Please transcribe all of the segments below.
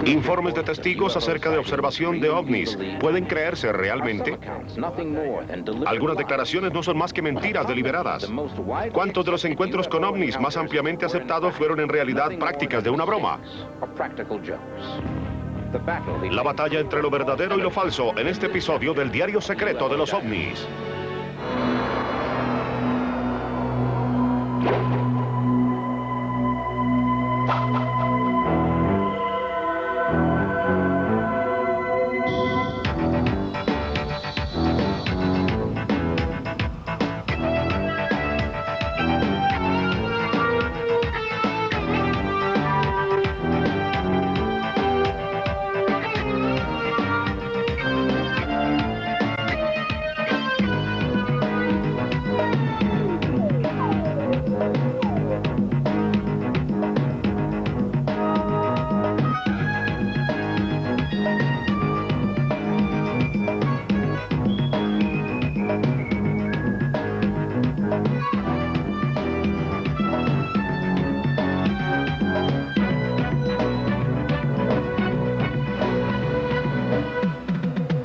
Informes de testigos acerca de observación de ovnis. ¿Pueden creerse realmente? Algunas declaraciones no son más que mentiras deliberadas. ¿Cuántos de los encuentros con ovnis más ampliamente aceptados fueron en realidad prácticas de una broma? La batalla entre lo verdadero y lo falso en este episodio del Diario Secreto de los OVNIs.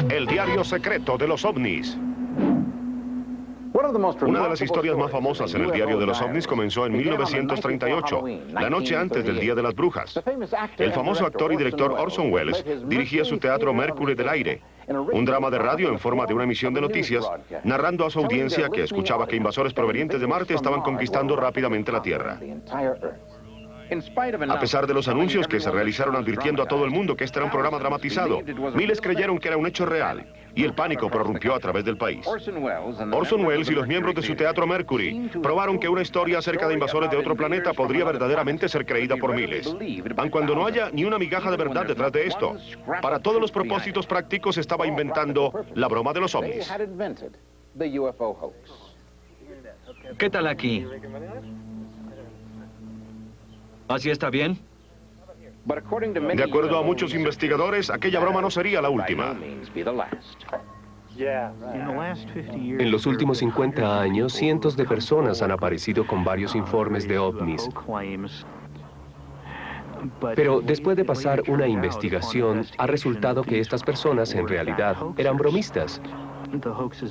El Diario Secreto de los OVNIs. Una de las historias más famosas en el Diario de los OVNIs comenzó en 1938, la noche antes del Día de las Brujas. El famoso actor y director Orson Welles dirigía su teatro Mercury del Aire, un drama de radio en forma de una emisión de noticias, narrando a su audiencia que escuchaba que invasores provenientes de Marte estaban conquistando rápidamente la Tierra. A pesar de los anuncios que se realizaron advirtiendo a todo el mundo que este era un programa dramatizado, miles creyeron que era un hecho real, y el pánico prorrumpió a través del país. Orson Welles y los miembros de su teatro Mercury probaron que una historia acerca de invasores de otro planeta podría verdaderamente ser creída por miles, aun cuando no haya ni una migaja de verdad detrás de esto. Para todos los propósitos prácticos estaba inventando la broma de los ovnis. ¿Qué tal aquí? ¿Así está bien? De acuerdo a muchos investigadores, aquella broma no sería la última. En los últimos 50 años, cientos de personas han aparecido con varios informes de ovnis. Pero después de pasar una investigación, ha resultado que estas personas en realidad eran bromistas.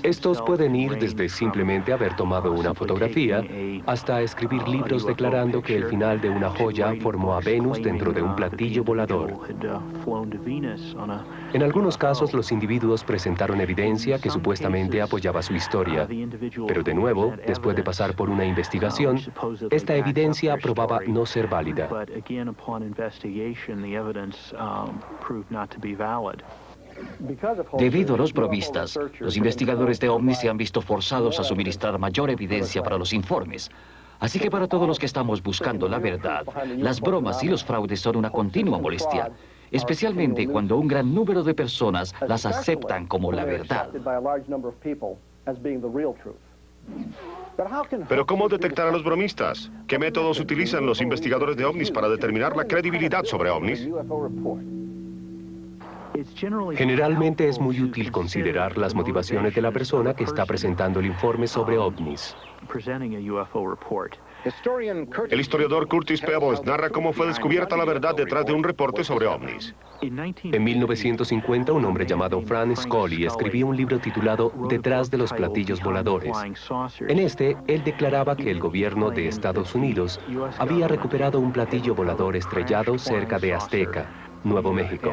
Estos pueden ir desde simplemente haber tomado una fotografía hasta escribir libros declarando que el final de una joya formó a Venus dentro de un platillo volador. En algunos casos, los individuos presentaron evidencia que supuestamente apoyaba su historia. Pero de nuevo, después de pasar por una investigación, esta evidencia probaba no ser válida. Debido a los bromistas, los investigadores de ovnis se han visto forzados a suministrar mayor evidencia para los informes. Así que para todos los que estamos buscando la verdad, las bromas y los fraudes son una continua molestia, especialmente cuando un gran número de personas las aceptan como la verdad. Pero ¿cómo detectar a los bromistas? ¿Qué métodos utilizan los investigadores de ovnis para determinar la credibilidad sobre ovnis? Generalmente es muy útil considerar las motivaciones de la persona que está presentando el informe sobre ovnis. El historiador Curtis Pebbles narra cómo fue descubierta la verdad detrás de un reporte sobre ovnis. En 1950, un hombre llamado Frank Scully escribió un libro titulado Detrás de los platillos voladores. En este, él declaraba que el gobierno de Estados Unidos había recuperado un platillo volador estrellado cerca de Azteca, Nuevo México.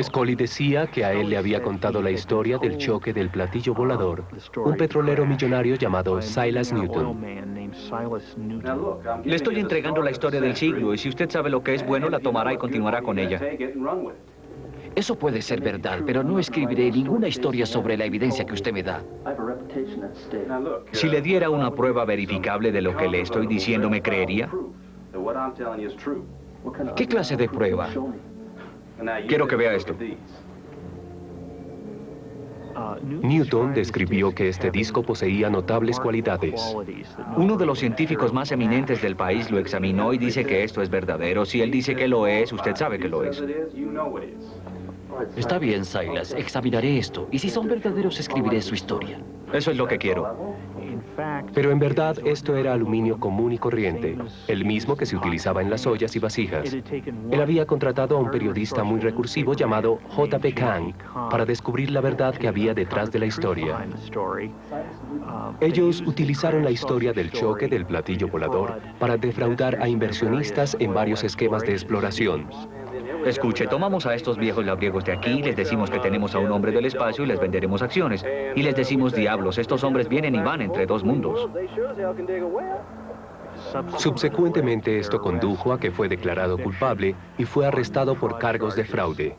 Scully decía que a él le había contado la historia del choque del platillo volador, un petrolero millonario llamado Silas Newton. Le estoy entregando la historia del siglo y si usted sabe lo que es bueno, la tomará y continuará con ella. Eso puede ser verdad, pero no escribiré ninguna historia sobre la evidencia que usted me da. Si le diera una prueba verificable de lo que le estoy diciendo, ¿me creería? ¿Qué clase de prueba? Quiero que vea esto. Newton describió que este disco poseía notables cualidades. Uno de los científicos más eminentes del país lo examinó y dice que esto es verdadero. Si él dice que lo es, usted sabe que lo es. Está bien, Silas, examinaré esto. Y si son verdaderos, escribiré su historia. Eso es lo que quiero. Pero en verdad esto era aluminio común y corriente, el mismo que se utilizaba en las ollas y vasijas. Él había contratado a un periodista muy recursivo llamado J.P. Kang para descubrir la verdad que había detrás de la historia. Ellos utilizaron la historia del choque del platillo volador para defraudar a inversionistas en varios esquemas de exploración. Escuche, tomamos a estos viejos labriegos de aquí, les decimos que tenemos a un hombre del espacio y les venderemos acciones. Y les decimos, diablos, estos hombres vienen y van entre dos mundos. Subsecuentemente esto condujo a que fue declarado culpable y fue arrestado por cargos de fraude.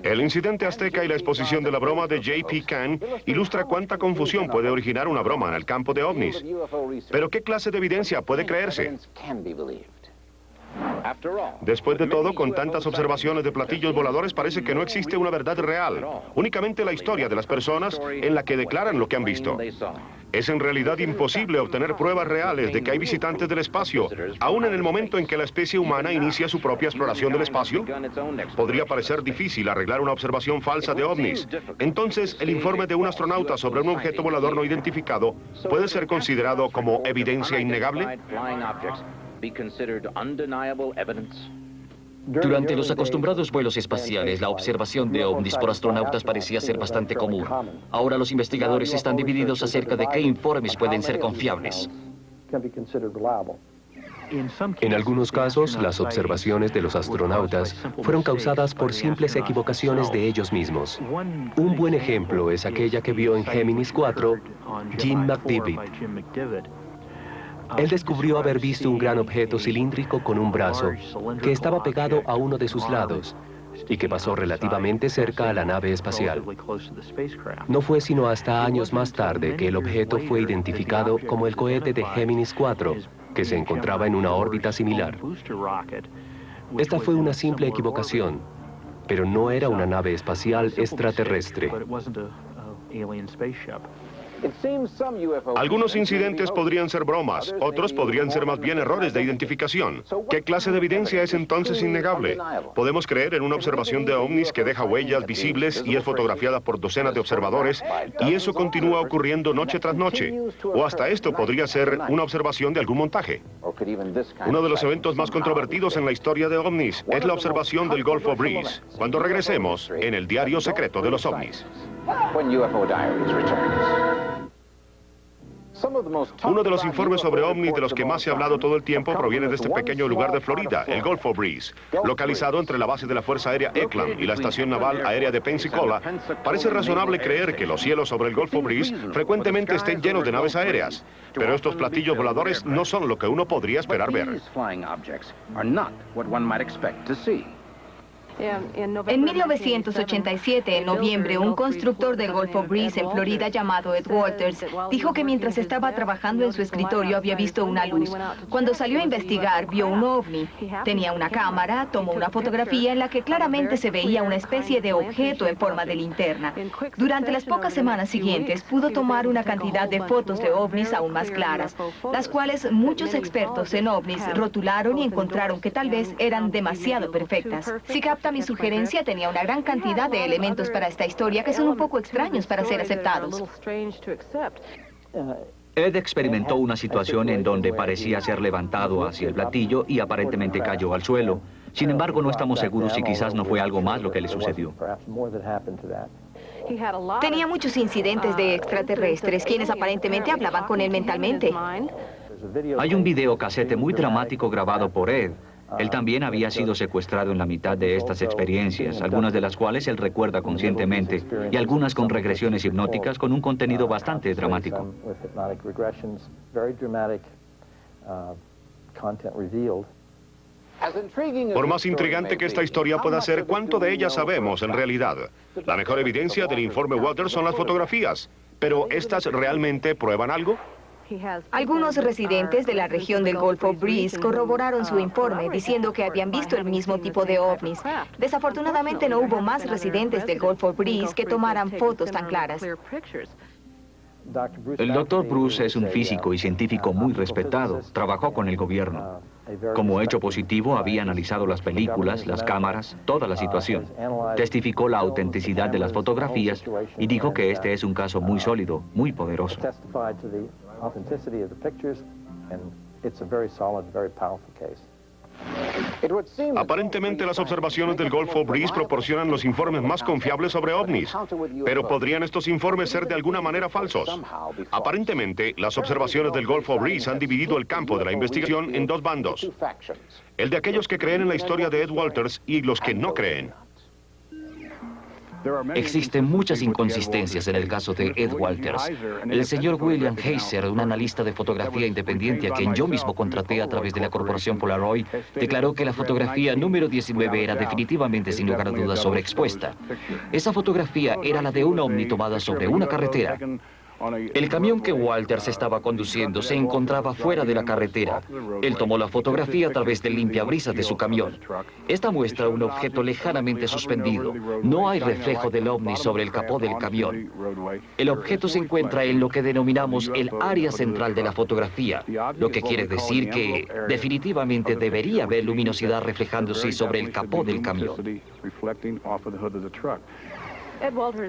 El incidente azteca y la exposición de la broma de J.P. Kang ilustra cuánta confusión puede originar una broma en el campo de ovnis. Pero ¿qué clase de evidencia puede creerse? Después de todo, con tantas observaciones de platillos voladores, parece que no existe una verdad real, únicamente la historia de las personas en la que declaran lo que han visto. Es en realidad imposible obtener pruebas reales de que hay visitantes del espacio, aún en el momento en que la especie humana inicia su propia exploración del espacio. Podría parecer difícil arreglar una observación falsa de ovnis. Entonces, el informe de un astronauta sobre un objeto volador no identificado puede ser considerado como evidencia innegable. Durante los acostumbrados vuelos espaciales, la observación de ovnis por astronautas parecía ser bastante común. Ahora los investigadores están divididos acerca de qué informes pueden ser confiables. En algunos casos, las observaciones de los astronautas fueron causadas por simples equivocaciones de ellos mismos. Un buen ejemplo es aquella que vio en Géminis 4 Jim McDivitt. Él descubrió haber visto un gran objeto cilíndrico con un brazo que estaba pegado a uno de sus lados y que pasó relativamente cerca a la nave espacial. No fue sino hasta años más tarde que el objeto fue identificado como el cohete de Géminis 4, que se encontraba en una órbita similar. Esta fue una simple equivocación, pero no era una nave espacial extraterrestre. Algunos incidentes podrían ser bromas, otros podrían ser más bien errores de identificación. ¿Qué clase de evidencia es entonces innegable? Podemos creer en una observación de ovnis que deja huellas visibles y es fotografiada por docenas de observadores, y eso continúa ocurriendo noche tras noche. O hasta esto podría ser una observación de algún montaje. Uno de los eventos más controvertidos en la historia de ovnis es la observación del Golfo Breeze. Cuando regresemos en el diario secreto de los ovnis. Uno de los informes sobre ovnis de los que más se ha hablado todo el tiempo proviene de este pequeño lugar de Florida, el Golfo Breeze. Localizado entre la base de la Fuerza Aérea Eklund y la Estación Naval Aérea de Pensacola, parece razonable creer que los cielos sobre el Golfo Breeze frecuentemente estén llenos de naves aéreas. Pero estos platillos voladores no son lo que uno podría esperar ver. En 1987, en noviembre, un constructor del Golfo Breeze en Florida llamado Ed Walters dijo que mientras estaba trabajando en su escritorio había visto una luz. Cuando salió a investigar, vio un ovni. Tenía una cámara, tomó una fotografía en la que claramente se veía una especie de objeto en forma de linterna. Durante las pocas semanas siguientes, pudo tomar una cantidad de fotos de ovnis aún más claras, las cuales muchos expertos en ovnis rotularon y encontraron que tal vez eran demasiado perfectas. Si capta mi sugerencia, tenía una gran cantidad de elementos para esta historia que son un poco extraños para ser aceptados. Ed experimentó una situación en donde parecía ser levantado hacia el platillo y aparentemente cayó al suelo. Sin embargo, no estamos seguros si quizás no fue algo más lo que le sucedió. Tenía muchos incidentes de extraterrestres, quienes aparentemente hablaban con él mentalmente. Hay un videocasete muy dramático grabado por Ed. Él también había sido secuestrado en la mitad de estas experiencias, algunas de las cuales él recuerda conscientemente, y algunas con regresiones hipnóticas con un contenido bastante dramático. Por más intrigante que esta historia pueda ser, ¿cuánto de ella sabemos en realidad? La mejor evidencia del informe Walters son las fotografías, pero ¿estas realmente prueban algo? Algunos residentes de la región del Golfo Breeze corroboraron su informe diciendo que habían visto el mismo tipo de ovnis. Desafortunadamente no hubo más residentes del Golfo Breeze que tomaran fotos tan claras. El Dr. Bruce es un físico y científico muy respetado. Trabajó con el gobierno. Como hecho positivo, había analizado las películas, las cámaras, toda la situación. Testificó la autenticidad de las fotografías y dijo que este es un caso muy sólido, muy poderoso. Aparentemente las observaciones del Golfo Breeze proporcionan los informes más confiables sobre ovnis, pero ¿podrían estos informes ser de alguna manera falsos? Aparentemente, las observaciones del Golfo Breeze han dividido el campo de la investigación en dos bandos, el de aquellos que creen en la historia de Ed Walters y los que no creen. Existen muchas inconsistencias en el caso de Ed Walters. El señor William Heiser, un analista de fotografía independiente a quien yo mismo contraté a través de la corporación Polaroid, declaró que la fotografía número 19 era definitivamente, sin lugar a dudas, sobreexpuesta. Esa fotografía era la de un ovni tomada sobre una carretera. El camión que Walters estaba conduciendo se encontraba fuera de la carretera. Él tomó la fotografía a través del limpiabrisas de su camión. Esta muestra un objeto lejanamente suspendido. No hay reflejo del ovni sobre el capó del camión. El objeto se encuentra en lo que denominamos el área central de la fotografía, lo que quiere decir que definitivamente debería haber luminosidad reflejándose sobre el capó del camión.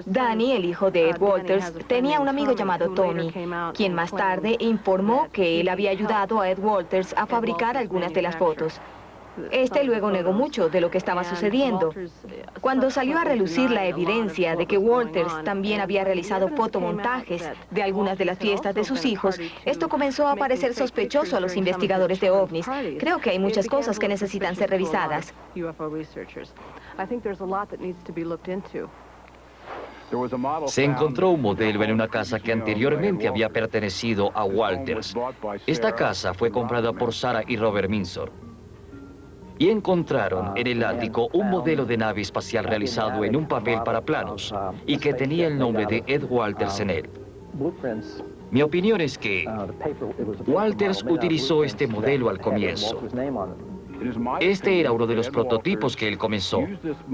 Danny, el hijo de Ed Walters, tenía un amigo llamado Tommy, quien más tarde informó que él había ayudado a Ed Walters a fabricar algunas de las fotos. Este luego negó mucho de lo que estaba sucediendo. Cuando salió a relucir la evidencia de que Walters también había realizado fotomontajes de algunas de las fiestas de sus hijos, esto comenzó a parecer sospechoso a los investigadores de ovnis. Creo que hay muchas cosas que necesitan ser revisadas. Se encontró un modelo en una casa que anteriormente había pertenecido a Walters. Esta casa fue comprada por Sarah y Robert Minzor. Y encontraron en el ático un modelo de nave espacial realizado en un papel para planos y que tenía el nombre de Ed Walters en él. Mi opinión es que Walters utilizó este modelo al comienzo. Este era uno de los prototipos que él comenzó.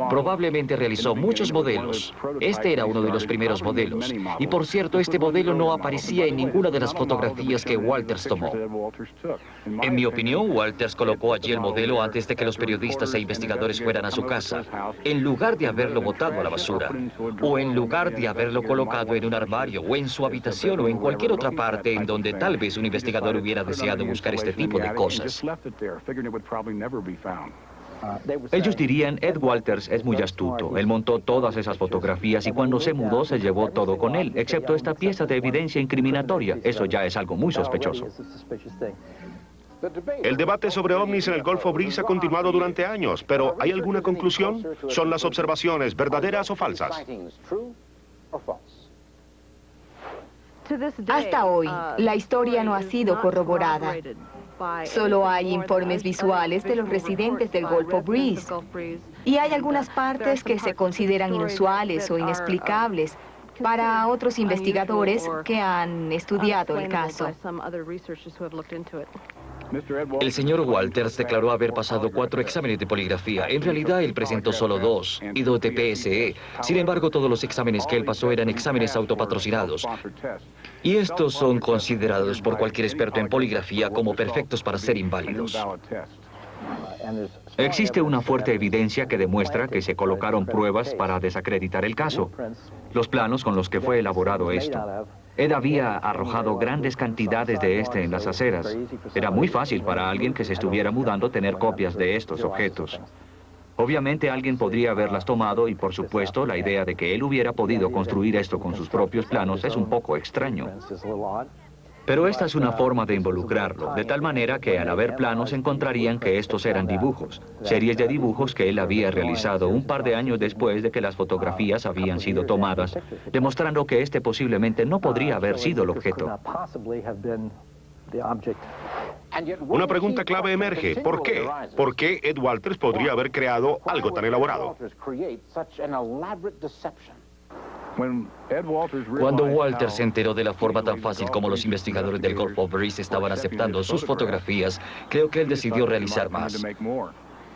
Probablemente realizó muchos modelos. Este era uno de los primeros modelos. Y por cierto, este modelo no aparecía en ninguna de las fotografías que Walters tomó. En mi opinión, Walters colocó allí el modelo antes de que los periodistas e investigadores fueran a su casa, en lugar de haberlo botado a la basura, o en lugar de haberlo colocado en un armario, o en su habitación, o en cualquier otra parte en donde tal vez un investigador hubiera deseado buscar este tipo de cosas. Ellos dirían, Ed Walters es muy astuto. Él montó todas esas fotografías y cuando se mudó se llevó todo con él, excepto esta pieza de evidencia incriminatoria. Eso ya es algo muy sospechoso. El debate sobre ovnis en el Golfo Breeze ha continuado durante años, pero ¿hay alguna conclusión? ¿Son las observaciones verdaderas o falsas? Hasta hoy, la historia no ha sido corroborada. Solo hay informes visuales de los residentes del Golfo Breeze. Y hay algunas partes que se consideran inusuales o inexplicables para otros investigadores que han estudiado el caso. El señor Walters declaró haber pasado 4 exámenes de poligrafía. En realidad, él presentó solo 2, y 2 de PSE. Sin embargo, todos los exámenes que él pasó eran exámenes autopatrocinados. Y estos son considerados por cualquier experto en poligrafía como perfectos para ser inválidos. Existe una fuerte evidencia que demuestra que se colocaron pruebas para desacreditar el caso. Los planos con los que fue elaborado esto. Ed había arrojado grandes cantidades de este en las aceras. Era muy fácil para alguien que se estuviera mudando tener copias de estos objetos. Obviamente alguien podría haberlas tomado y por supuesto la idea de que él hubiera podido construir esto con sus propios planos es un poco extraño. Pero esta es una forma de involucrarlo, de tal manera que al haber planos encontrarían que estos eran dibujos, series de dibujos que él había realizado un par de años después de que las fotografías habían sido tomadas, demostrando que este posiblemente no podría haber sido el objeto. Una pregunta clave emerge. ¿Por qué? ¿Por qué Ed Walters podría haber creado algo tan elaborado? Cuando Walters se enteró de la forma tan fácil como los investigadores del Golfo Breeze estaban aceptando sus fotografías, creo que él decidió realizar más.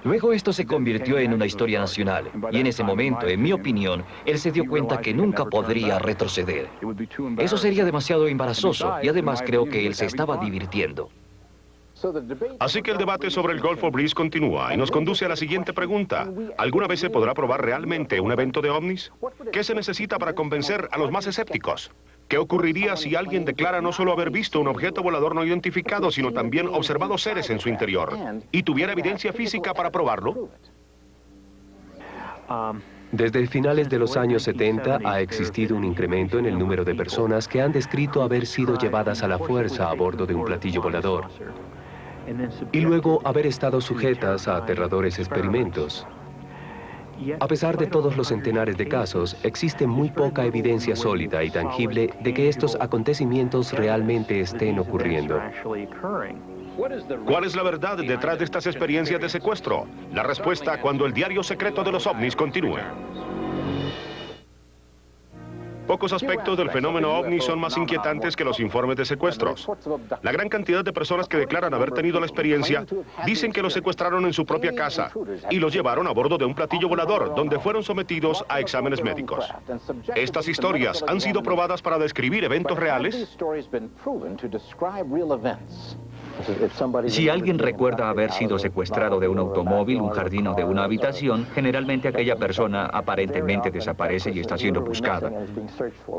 Luego esto se convirtió en una historia nacional, y en ese momento, en mi opinión, él se dio cuenta que nunca podría retroceder. Eso sería demasiado embarazoso, y además creo que él se estaba divirtiendo. Así que el debate sobre el Gulf of Breeze continúa y nos conduce a la siguiente pregunta. ¿Alguna vez se podrá probar realmente un evento de ovnis? ¿Qué se necesita para convencer a los más escépticos? ¿Qué ocurriría si alguien declara no solo haber visto un objeto volador no identificado, sino también observado seres en su interior y tuviera evidencia física para probarlo? Desde finales de los años 70 ha existido un incremento en el número de personas que han descrito haber sido llevadas a la fuerza a bordo de un platillo volador y luego haber estado sujetas a aterradores experimentos. A pesar de todos los centenares de casos, existe muy poca evidencia sólida y tangible de que estos acontecimientos realmente estén ocurriendo. ¿Cuál es la verdad detrás de estas experiencias de secuestro? La respuesta cuando el diario secreto de los ovnis continúe. Pocos aspectos del fenómeno ovni son más inquietantes que los informes de secuestros. La gran cantidad de personas que declaran haber tenido la experiencia dicen que los secuestraron en su propia casa y los llevaron a bordo de un platillo volador, donde fueron sometidos a exámenes médicos. ¿Estas historias han sido probadas para describir eventos reales? Si alguien recuerda haber sido secuestrado de un automóvil, un jardín o de una habitación, generalmente aquella persona aparentemente desaparece y está siendo buscada.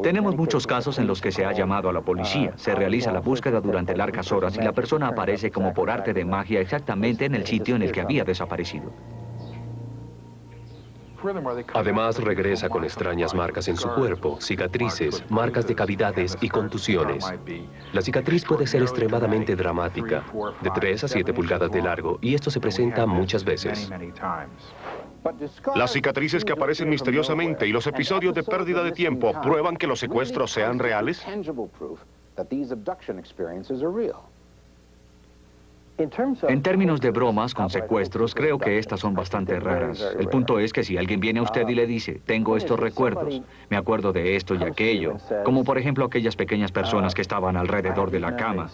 Tenemos muchos casos en los que se ha llamado a la policía, se realiza la búsqueda durante largas horas y la persona aparece como por arte de magia exactamente en el sitio en el que había desaparecido. Además, regresa con extrañas marcas en su cuerpo, cicatrices, marcas de cavidades y contusiones. La cicatriz puede ser extremadamente dramática, de 3 a 7 pulgadas de largo, y esto se presenta muchas veces. Las cicatrices que aparecen misteriosamente y los episodios de pérdida de tiempo prueban que los secuestros sean reales. En términos de bromas con secuestros, creo que estas son bastante raras. El punto es que si alguien viene a usted y le dice, tengo estos recuerdos, me acuerdo de esto y aquello, como por ejemplo aquellas pequeñas personas que estaban alrededor de la cama.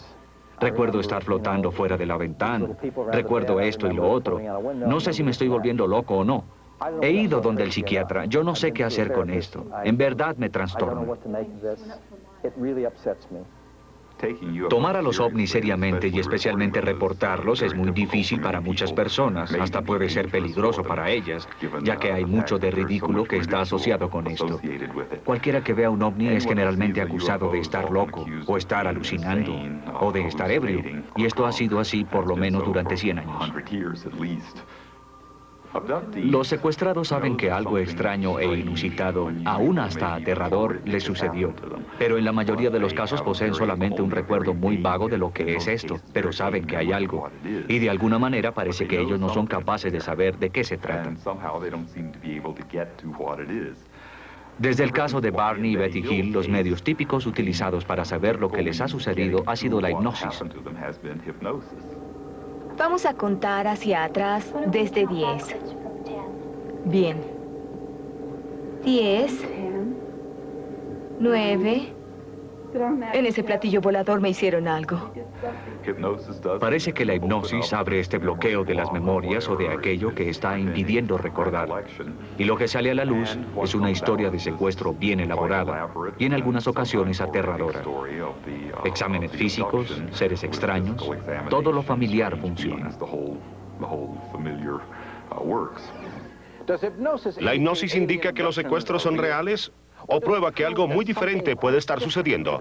Recuerdo estar flotando fuera de la ventana. Recuerdo esto y lo otro. No sé si me estoy volviendo loco o no. He ido donde el psiquiatra. Yo no sé qué hacer con esto. En verdad me trastorna. Tomar a los ovnis seriamente y especialmente reportarlos es muy difícil para muchas personas, hasta puede ser peligroso para ellas, ya que hay mucho de ridículo que está asociado con esto. Cualquiera que vea un ovni es generalmente acusado de estar loco, o estar alucinando, o de estar ebrio, y esto ha sido así por lo menos durante 100 años. Los secuestrados saben que algo extraño e inusitado, aún hasta aterrador, les sucedió. Pero en la mayoría de los casos poseen solamente un recuerdo muy vago de lo que es esto, pero saben que hay algo. Y de alguna manera parece que ellos no son capaces de saber de qué se trata. Desde el caso de Barney y Betty Hill, los medios típicos utilizados para saber lo que les ha sucedido ha sido la hipnosis. Vamos a contar hacia atrás desde 10. Bien. 10. 9. En ese platillo volador me hicieron algo. Parece que la hipnosis abre este bloqueo de las memorias o de aquello que está impidiendo recordar. Y lo que sale a la luz es una historia de secuestro bien elaborada y en algunas ocasiones aterradora. Exámenes físicos, seres extraños, todo lo familiar funciona. ¿La hipnosis indica que los secuestros son reales o prueba que algo muy diferente puede estar sucediendo?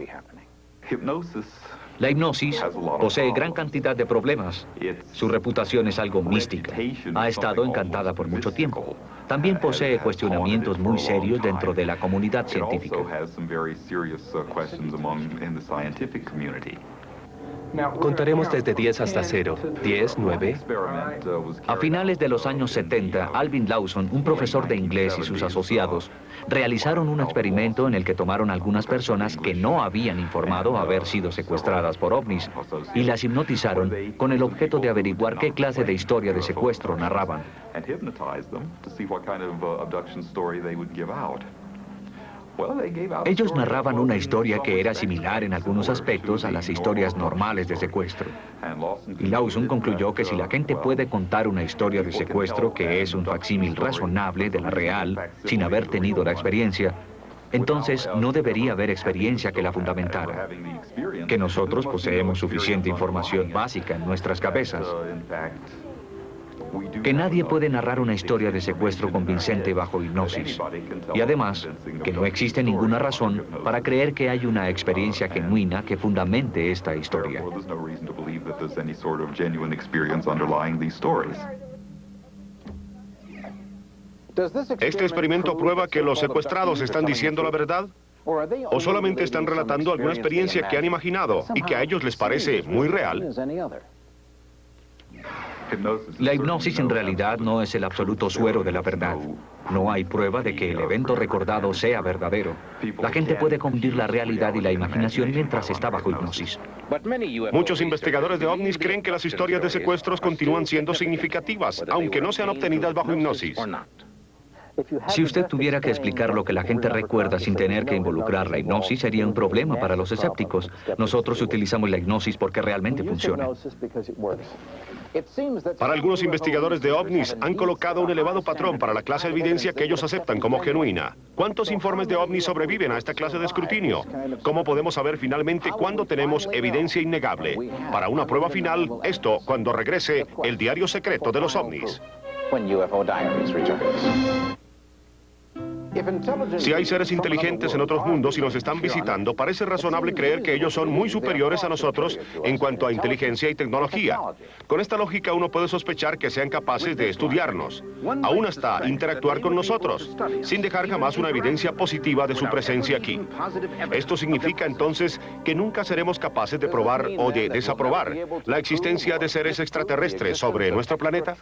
La hipnosis posee gran cantidad de problemas. Su reputación es algo mística. Ha estado encantada por mucho tiempo. También posee cuestionamientos muy serios dentro de la comunidad científica. Contaremos desde 10 hasta 0. 10, 9. A finales de los años 70, Alvin Lawson, un profesor de inglés y sus asociados, realizaron un experimento en el que tomaron algunas personas que no habían informado haber sido secuestradas por ovnis y las hipnotizaron con el objeto de averiguar qué clase de historia de secuestro narraban. Ellos narraban una historia que era similar en algunos aspectos a las historias normales de secuestro. Y Lawson concluyó que si la gente puede contar una historia de secuestro que es un facsímil razonable de la real, sin haber tenido la experiencia, entonces no debería haber experiencia que la fundamentara. Que nosotros poseemos suficiente información básica en nuestras cabezas. Que nadie puede narrar una historia de secuestro convincente bajo hipnosis. Y además, que no existe ninguna razón para creer que hay una experiencia genuina que fundamente esta historia. ¿Este experimento prueba que los secuestrados están diciendo la verdad? ¿O solamente están relatando alguna experiencia que han imaginado y que a ellos les parece muy real? La hipnosis en realidad no es el absoluto suero de la verdad. No hay prueba de que el evento recordado sea verdadero. La gente puede confundir la realidad y la imaginación mientras está bajo hipnosis. Muchos investigadores de ovnis creen que las historias de secuestros continúan siendo significativas, aunque no sean obtenidas bajo hipnosis. Si usted tuviera que explicar lo que la gente recuerda sin tener que involucrar la hipnosis, sería un problema para los escépticos. Nosotros utilizamos la hipnosis porque realmente funciona. Para algunos investigadores de ovnis han colocado un elevado patrón para la clase de evidencia que ellos aceptan como genuina. ¿Cuántos informes de ovnis sobreviven a esta clase de escrutinio? ¿Cómo podemos saber finalmente cuándo tenemos evidencia innegable? Para una prueba final, esto cuando regrese el diario secreto de los ovnis. Si hay seres inteligentes en otros mundos y nos están visitando, parece razonable creer que ellos son muy superiores a nosotros en cuanto a inteligencia y tecnología. Con esta lógica uno puede sospechar que sean capaces de estudiarnos, aún hasta interactuar con nosotros, sin dejar jamás una evidencia positiva de su presencia aquí. Esto significa entonces que nunca seremos capaces de probar o de desaprobar la existencia de seres extraterrestres sobre nuestro planeta.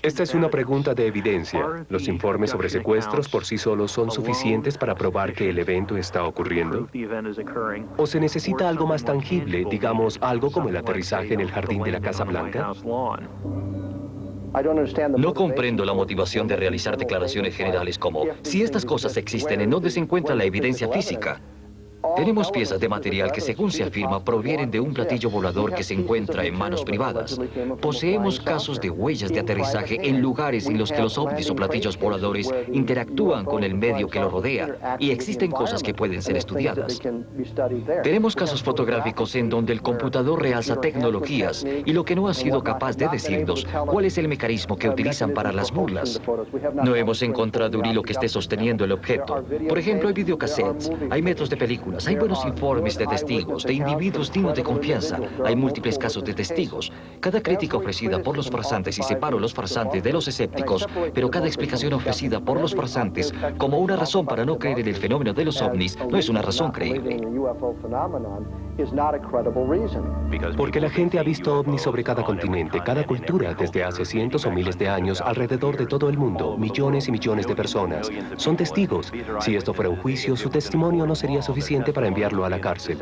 Esta es una pregunta de evidencia. ¿Los informes sobre secuestros por sí solos son suficientes para probar que el evento está ocurriendo? ¿O se necesita algo más tangible, digamos, algo como el aterrizaje en el jardín de la Casa Blanca? No comprendo la motivación de realizar declaraciones generales como, si estas cosas existen, ¿en dónde se encuentra la evidencia física? Tenemos piezas de material que, según se afirma, provienen de un platillo volador que se encuentra en manos privadas. Poseemos casos de huellas de aterrizaje en lugares en los que los ovnis o platillos voladores interactúan con el medio que lo rodea, y existen cosas que pueden ser estudiadas. Tenemos casos fotográficos en donde el computador realza tecnologías y lo que no ha sido capaz de decirnos cuál es el mecanismo que utilizan para las burlas. No hemos encontrado un hilo que esté sosteniendo el objeto. Por ejemplo, hay videocassettes, hay metros de películas, hay buenos informes de testigos, de individuos dignos de confianza, hay múltiples casos de testigos. Cada crítica ofrecida por los farsantes, y separo los farsantes de los escépticos, pero cada explicación ofrecida por los farsantes como una razón para no creer en el fenómeno de los ovnis no es una razón creíble. Porque la gente ha visto ovnis sobre cada continente, cada cultura, desde hace cientos o miles de años, alrededor de todo el mundo, millones y millones de personas. Son testigos. Si esto fuera un juicio, su testimonio no sería suficiente para enviarlo a la cárcel.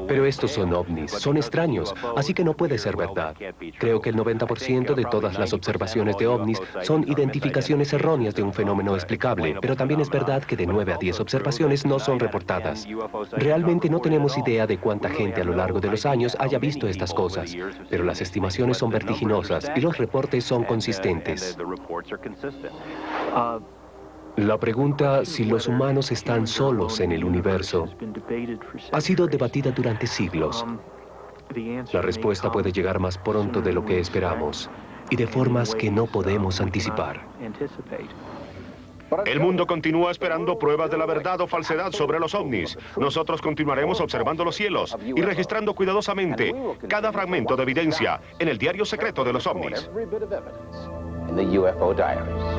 Pero estos son ovnis, son extraños, así que no puede ser verdad. Creo que el 90% de todas las observaciones de ovnis son identificaciones erróneas de un fenómeno explicable, pero también es verdad que de 9 a 10 observaciones no son reportadas. Realmente no tenemos idea de cuánta gente a lo largo de los años haya visto estas cosas, pero las estimaciones son vertiginosas y los reportes son consistentes. La pregunta si los humanos están solos en el universo ha sido debatida durante siglos. La respuesta puede llegar más pronto de lo que esperamos y de formas que no podemos anticipar. El mundo continúa esperando pruebas de la verdad o falsedad sobre los ovnis. Nosotros continuaremos observando los cielos y registrando cuidadosamente cada fragmento de evidencia en el diario secreto de los ovnis. In the UFO Diaries.